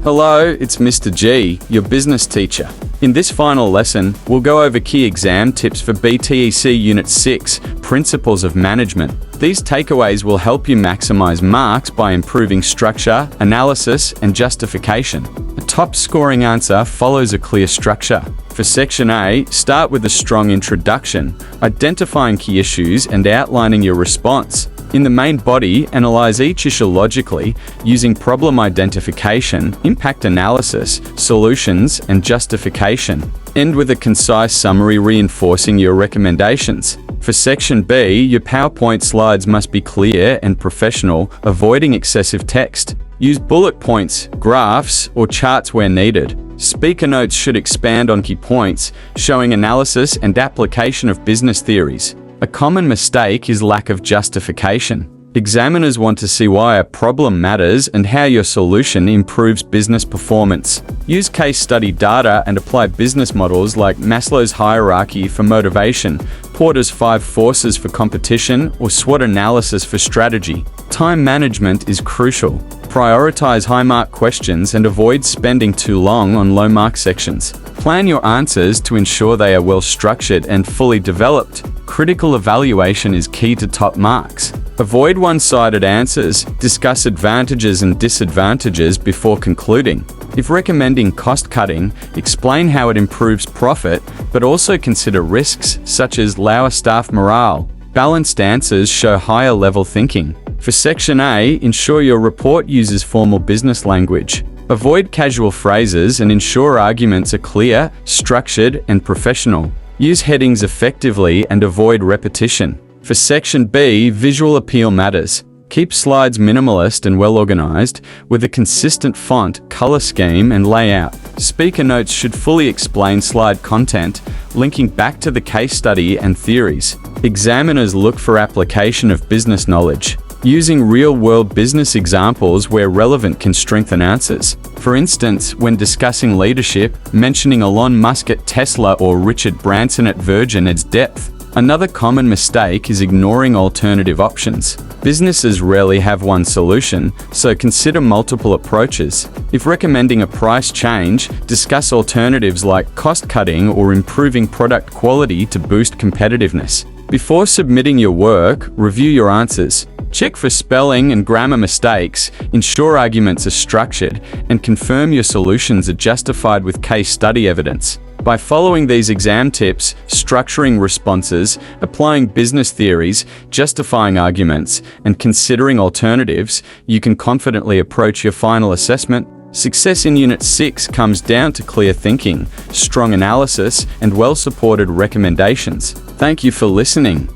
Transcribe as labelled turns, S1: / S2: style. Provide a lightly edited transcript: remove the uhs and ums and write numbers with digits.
S1: Hello, it's Mr. G, your business teacher. In this final lesson, we'll go over key exam tips for BTEC Unit 6, Principles of Management. These takeaways will help you maximize marks by improving structure, analysis, and justification. A top-scoring answer follows a clear structure. For Section A, start with a strong introduction, identifying key issues and outlining your response. In the main body, analyze each issue logically, using problem identification, impact analysis, solutions, and justification. End with a concise summary reinforcing your recommendations. For Section B, your PowerPoint slides must be clear and professional, avoiding excessive text. Use bullet points, graphs, or charts where needed. Speaker notes should expand on key points, showing analysis and application of business theories. A common mistake is lack of justification. Examiners want to see why a problem matters and how your solution improves business performance. Use case study data and apply business models like Maslow's hierarchy for motivation, Porter's 5 forces for competition, or SWOT analysis for strategy. Time management is crucial. Prioritize high-mark questions and avoid spending too long on low-mark sections. Plan your answers to ensure they are well-structured and fully developed. Critical evaluation is key to top marks. Avoid one-sided answers. Discuss advantages and disadvantages before concluding. If recommending cost-cutting, explain how it improves profit, but also consider risks such as lower staff morale. Balanced answers show higher-level thinking. For Section A, ensure your report uses formal business language. Avoid casual phrases and ensure arguments are clear, structured, and professional. Use headings effectively and avoid repetition. For Section B, visual appeal matters. Keep slides minimalist and well-organized, with a consistent font, color scheme, and layout. Speaker notes should fully explain slide content, linking back to the case study and theories. Examiners look for application of business knowledge. Using real-world business examples where relevant can strengthen answers. For instance, when discussing leadership, mentioning Elon Musk at Tesla or Richard Branson at Virgin adds depth. Another common mistake is ignoring alternative options. Businesses rarely have one solution, so consider multiple approaches. If recommending a price change, discuss alternatives like cost-cutting or improving product quality to boost competitiveness. Before submitting your work, review your answers. Check for spelling and grammar mistakes, ensure arguments are structured, and confirm your solutions are justified with case study evidence. By following these exam tips, structuring responses, applying business theories, justifying arguments, and considering alternatives, you can confidently approach your final assessment. Success in Unit 6 comes down to clear thinking, strong analysis, and well-supported recommendations. Thank you for listening.